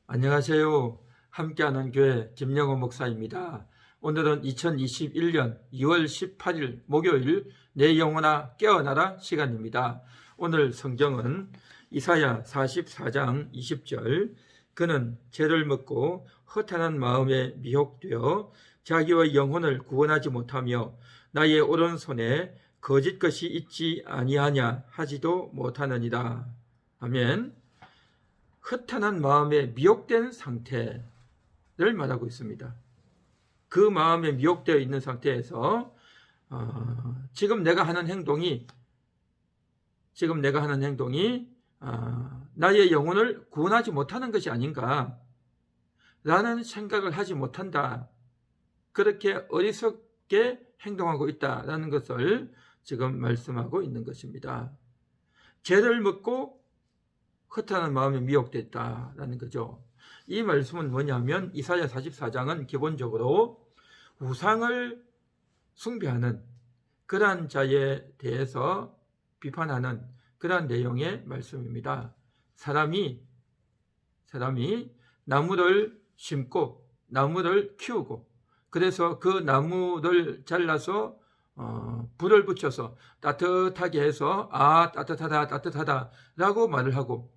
안녕하세요. 함께하는 교회 김영호 목사입니다. 오늘은 2021년 2월 18일 목요일 내 영혼아 깨어나라 시간입니다. 오늘 성경은 이사야 44장 20절 그는 죄를 먹고 허탄한 마음에 미혹되어 자기의 영혼을 구원하지 못하며 나의 오른손에 거짓 것이 있지 아니하냐 하지도 못하느니라. 아멘. 허탄한 마음에 미혹된 상태를 말하고 있습니다. 그 마음에 미혹되어 있는 상태에서 지금 내가 하는 행동이 나의 영혼을 구원하지 못하는 것이 아닌가 라는 생각을 하지 못한다. 그렇게 어리석게 행동하고 있다라는 것을 지금 말씀하고 있는 것입니다. 죄를 먹고 허탄한 마음에 미혹됐다라는 거죠. 이 말씀은 뭐냐면 이사야 44장은 기본적으로 우상을 숭배하는 그러한 자에 대해서 비판하는 그러한 내용의 말씀입니다. 사람이 나무를 심고 나무를 키우고 그래서 그 나무를 잘라서 불을 붙여서 따뜻하게 해서 따뜻하다 라고 말을 하고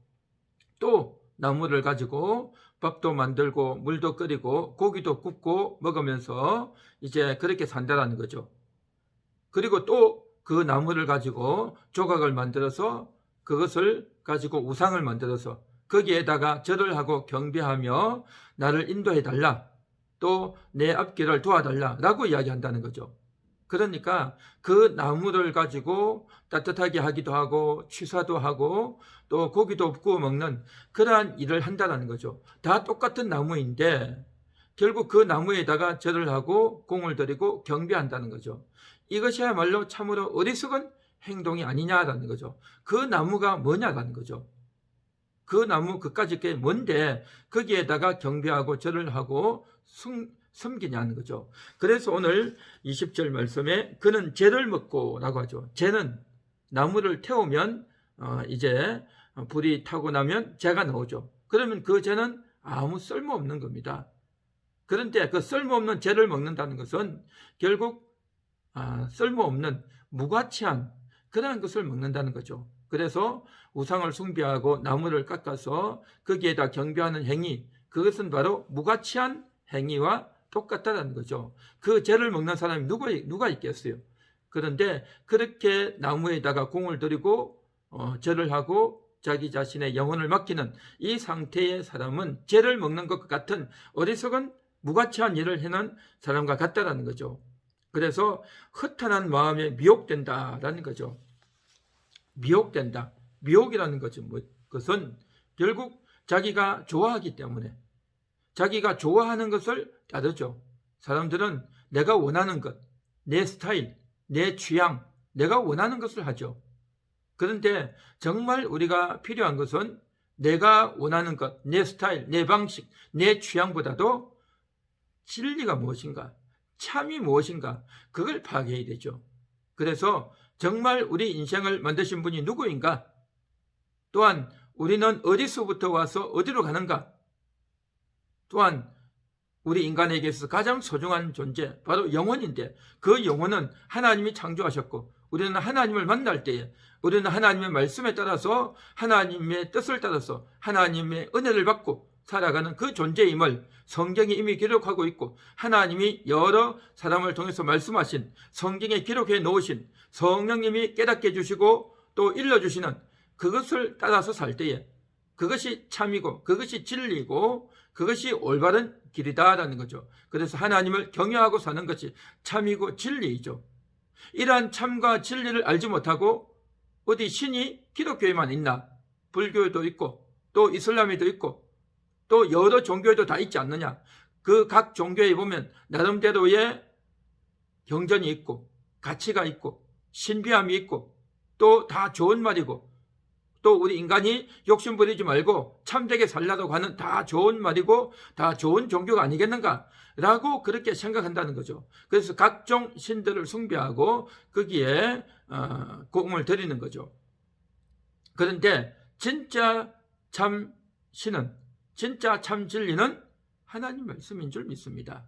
또 나무를 가지고 밥도 만들고 물도 끓이고 고기도 굽고 먹으면서 이제 그렇게 산다라는 거죠. 그리고 또 그 나무를 가지고 조각을 만들어서 그것을 가지고 우상을 만들어서 거기에다가 절을 하고 경배하며 나를 인도해 달라, 또 내 앞길을 도와달라 라고 이야기한다는 거죠. 그러니까 그 나무를 가지고 따뜻하게 하기도 하고 취사도 하고 또 고기도 구워 먹는 그러한 일을 한다는 거죠. 다 똑같은 나무인데 결국 그 나무에다가 절을 하고 공을 들이고 경배한다는 거죠. 이것이야말로 참으로 어리석은 행동이 아니냐라는 거죠. 그 나무가 뭐냐라는 거죠. 그 나무 그까짓 게 뭔데 거기에다가 경배하고 절을 하고 섬기냐는 거죠. 그래서 오늘 20절 말씀에 그는 죄를 먹고 라고 하죠. 죄는 나무를 태우면 이제 불이 타고 나면 재가 나오죠. 그러면 그 죄는 아무 쓸모없는 겁니다. 그런데 그 쓸모없는 죄를 먹는다는 것은 결국 쓸모없는 무가치한 그런 것을 먹는다는 거죠. 그래서 우상을 숭배하고 나무를 깎아서 거기에다 경배하는 행위, 그것은 바로 무가치한 행위와 똑같다는 거죠. 그 죄를 먹는 사람이 누가 있겠어요? 그런데 그렇게 나무에다가 공을 들이고 절을 하고 자기 자신의 영혼을 맡기는 이 상태의 사람은 죄를 먹는 것과 같은 어리석은 무가치한 일을 해는 사람과 같다라는 거죠. 그래서 허탄한 마음에 미혹된다라는 거죠. 미혹된다. 미혹이라는 것은 결국 자기가 좋아하기 때문에 자기가 좋아하는 것을 따르죠. 사람들은 내가 원하는 것, 내 스타일, 내 취향, 내가 원하는 것을 하죠. 그런데 정말 우리가 필요한 것은 내가 원하는 것, 내 스타일, 내 방식, 내 취향보다도 진리가 무엇인가, 참이 무엇인가, 그걸 파악해야 되죠. 그래서 정말 우리 인생을 만드신 분이 누구인가? 또한 우리는 어디서부터 와서 어디로 가는가? 또한 우리 인간에게 있어서 가장 소중한 존재, 바로 영혼인데 그 영혼은 하나님이 창조하셨고 우리는 하나님을 만날 때에 우리는 하나님의 말씀에 따라서 하나님의 뜻을 따라서 하나님의 은혜를 받고 살아가는 그 존재임을 성경이 이미 기록하고 있고 하나님이 여러 사람을 통해서 말씀하신 성경에 기록해 놓으신 성령님이 깨닫게 해주시고 또 일러주시는 그것을 따라서 살 때에 그것이 참이고 그것이 진리고 그것이 올바른 길이다라는 거죠. 그래서 하나님을 경외하고 사는 것이 참이고 진리이죠. 이러한 참과 진리를 알지 못하고 어디 신이 기독교에만 있나? 불교에도 있고 또 이슬람에도 있고 또 여러 종교에도 다 있지 않느냐? 그 각 종교에 보면 나름대로의 경전이 있고 가치가 있고 신비함이 있고 또 다 좋은 말이고 또 우리 인간이 욕심 부리지 말고 참되게 살라고 하는 다 좋은 말이고 다 좋은 종교가 아니겠는가 라고 그렇게 생각한다는 거죠. 그래서 각종 신들을 숭배하고 거기에 공을 들이는 거죠. 그런데 진짜 참 신은 진짜 참 진리는 하나님 말씀인 줄 믿습니다.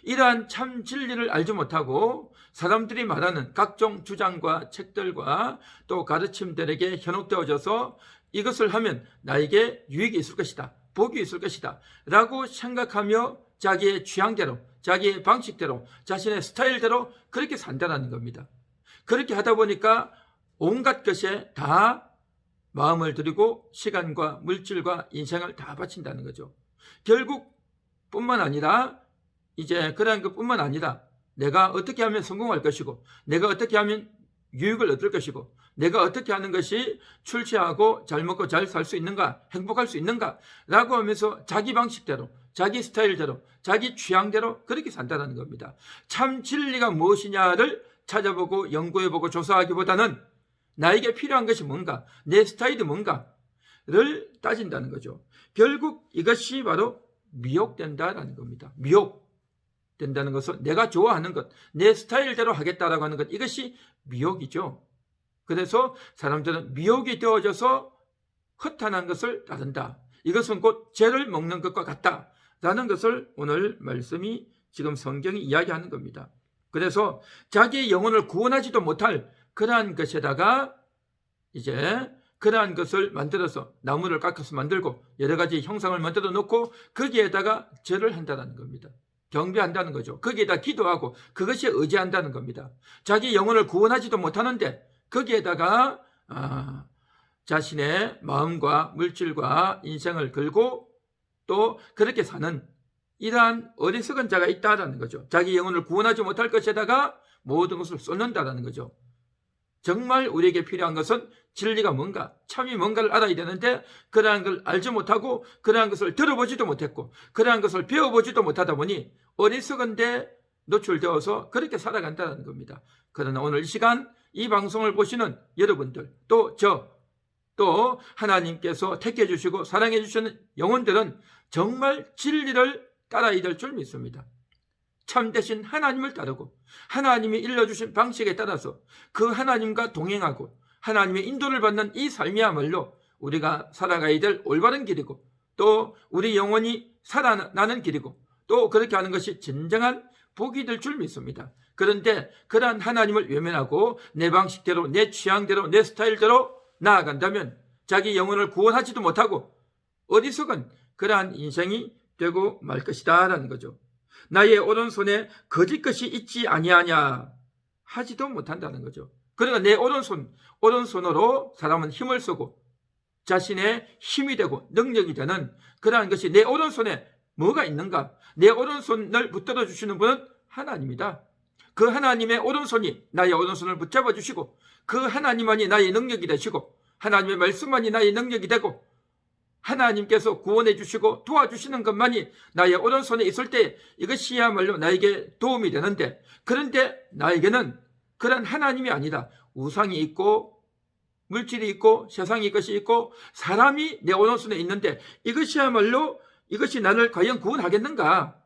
이러한 참 진리를 알지 못하고 사람들이 말하는 각종 주장과 책들과 또 가르침들에게 현혹되어져서 이것을 하면 나에게 유익이 있을 것이다, 복이 있을 것이다 라고 생각하며 자기의 취향대로, 자기의 방식대로, 자신의 스타일대로 그렇게 산다는 겁니다. 그렇게 하다 보니까 온갖 것에 다 마음을 들이고 시간과 물질과 인생을 다 바친다는 거죠. 결국 뿐만 아니라 이제 그러한 것뿐만 아니라 내가 어떻게 하면 성공할 것이고, 내가 어떻게 하면 유익을 얻을 것이고, 내가 어떻게 하는 것이 출세하고 잘 먹고 잘 살 수 있는가, 행복할 수 있는가 라고 하면서 자기 방식대로, 자기 스타일대로, 자기 취향대로 그렇게 산다는 겁니다. 참 진리가 무엇이냐를 찾아보고 연구해보고 조사하기보다는 나에게 필요한 것이 뭔가, 내 스타일이 뭔가를 따진다는 거죠. 결국 이것이 바로 미혹된다라는 겁니다. 미혹된다는 것은 내가 좋아하는 것, 내 스타일대로 하겠다라고 하는 것, 이것이 미혹이죠. 그래서 사람들은 미혹이 되어져서 허탄한 것을 따른다. 이것은 곧 죄를 먹는 것과 같다라는 것을 오늘 말씀이 지금 성경이 이야기하는 겁니다. 그래서 자기의 영혼을 구원하지도 못할 그러한 것에다가 이제 그러한 것을 만들어서 나무를 깎아서 만들고 여러 가지 형상을 만들어 놓고 거기에다가 절을 한다는 겁니다. 경배한다는 거죠. 거기에다 기도하고 그것이 의지한다는 겁니다. 자기 영혼을 구원하지도 못하는데 거기에다가 자신의 마음과 물질과 인생을 걸고 또 그렇게 사는 이러한 어리석은 자가 있다라는 거죠. 자기 영혼을 구원하지 못할 것에다가 모든 것을 쏟는다라는 거죠. 정말 우리에게 필요한 것은 진리가 뭔가, 참이 뭔가를 알아야 되는데 그러한 걸 알지 못하고 그러한 것을 들어보지도 못했고 그러한 것을 배워보지도 못하다 보니 어리석은 데 노출되어서 그렇게 살아간다는 겁니다. 그러나 오늘 이 시간 이 방송을 보시는 여러분들 또 하나님께서 택해 주시고 사랑해 주시는 영혼들은 정말 진리를 따라야 될 줄 믿습니다. 참되신 하나님을 따르고 하나님이 일러주신 방식에 따라서 그 하나님과 동행하고 하나님의 인도를 받는 이 삶이야말로 우리가 살아가야 될 올바른 길이고 또 우리 영혼이 살아나는 길이고 또 그렇게 하는 것이 진정한 복이 될 줄 믿습니다. 그런데 그러한 하나님을 외면하고 내 방식대로 내 취향대로 내 스타일대로 나아간다면 자기 영혼을 구원하지도 못하고 어리석은 그러한 인생이 되고 말 것이다 라는 거죠. 나의 오른손에 거짓 것이 있지 아니하냐 하지도 못한다는 거죠. 그러니까 내 오른손으로 사람은 힘을 쓰고 자신의 힘이 되고 능력이 되는 그러한 것이 내 오른손에 뭐가 있는가? 내 오른손을 붙들어 주시는 분은 하나님이다. 그 하나님의 오른손이 나의 오른손을 붙잡아 주시고 그 하나님만이 나의 능력이 되시고 하나님의 말씀만이 나의 능력이 되고 하나님께서 구원해 주시고 도와주시는 것만이 나의 오른손에 있을 때 이것이야말로 나에게 도움이 되는데 그런데 나에게는 그런 하나님이 아니다. 우상이 있고 물질이 있고 세상의 것이 있고 사람이 내 오른손에 있는데 이것이야말로 이것이 나를 과연 구원하겠는가?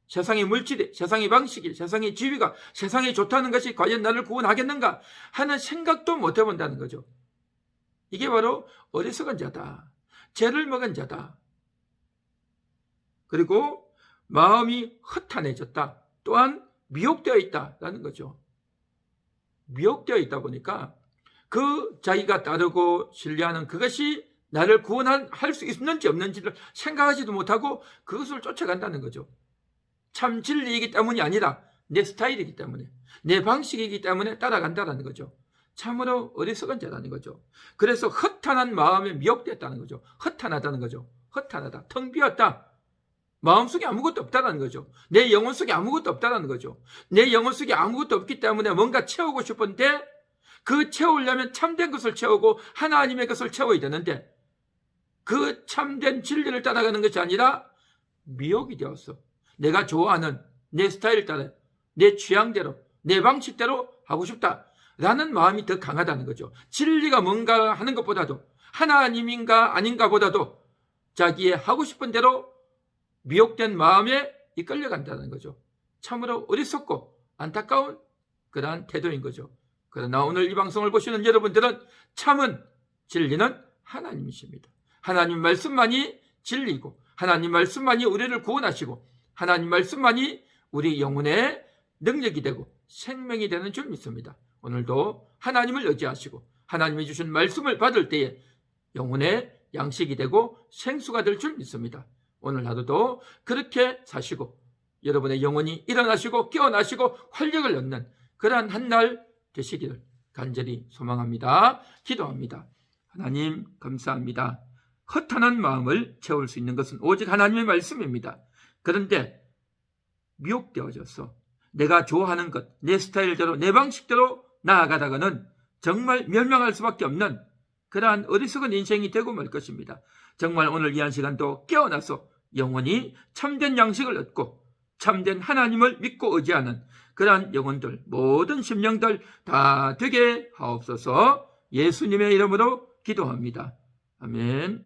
세상의 물질이, 세상의 방식이, 세상의 지위가, 세상이 좋다는 것이 과연 나를 구원하겠는가 하는 생각도 못 해본다는 거죠. 이게 바로 어리석은 자다. 죄를 먹은 자다. 그리고 마음이 허탄해졌다. 또한 미혹되어 있다라는 거죠. 미혹되어 있다 보니까 그 자기가 따르고 신뢰하는 그것이 나를 구원할 수 있는지 없는지를 생각하지도 못하고 그것을 쫓아간다는 거죠. 참 진리이기 때문이 아니라 내 스타일이기 때문에 내 방식이기 때문에 따라간다는 거죠. 참으로 어리석은 자라는 거죠. 그래서 허탄한 마음에 미혹됐다는 거죠. 허탄하다는 거죠. 허탄하다. 텅 비었다. 마음속에 아무것도 없다는 거죠. 내 영혼 속에 아무것도 없다는 거죠. 내 영혼 속에 아무것도 없기 때문에 뭔가 채우고 싶은데 그 채우려면 참된 것을 채우고 하나님의 것을 채워야 되는데 그 참된 진리를 따라가는 것이 아니라 미혹이 되었어. 내가 좋아하는 내 스타일 따라 내 취향대로 내 방식대로 하고 싶다. 라는 마음이 더 강하다는 거죠. 진리가 뭔가 하는 것보다도 하나님인가 아닌가 보다도 자기의 하고 싶은 대로 미혹된 마음에 이끌려간다는 거죠. 참으로 어리석고 안타까운 그러한 태도인 거죠. 그러나 오늘 이 방송을 보시는 여러분들은 참은 진리는 하나님이십니다. 하나님 말씀만이 진리고 하나님 말씀만이 우리를 구원하시고 하나님 말씀만이 우리 영혼의 능력이 되고 생명이 되는 줄 믿습니다. 오늘도 하나님을 의지하시고 하나님이 주신 말씀을 받을 때에 영혼의 양식이 되고 생수가 될 줄 믿습니다. 오늘 하루도 그렇게 사시고 여러분의 영혼이 일어나시고 깨어나시고 활력을 얻는 그러한 한 날 되시기를 간절히 소망합니다. 기도합니다. 하나님 감사합니다. 허탄한 마음을 채울 수 있는 것은 오직 하나님의 말씀입니다. 그런데 미혹되어져서 내가 좋아하는 것, 내 스타일대로 내 방식대로 나아가다가는 정말 멸망할 수밖에 없는 그러한 어리석은 인생이 되고 말 것입니다. 정말 오늘 이 한 시간도 깨어나서 영원히 참된 양식을 얻고 참된 하나님을 믿고 의지하는 그러한 영혼들, 모든 심령들 다 되게 하옵소서. 예수님의 이름으로 기도합니다. 아멘.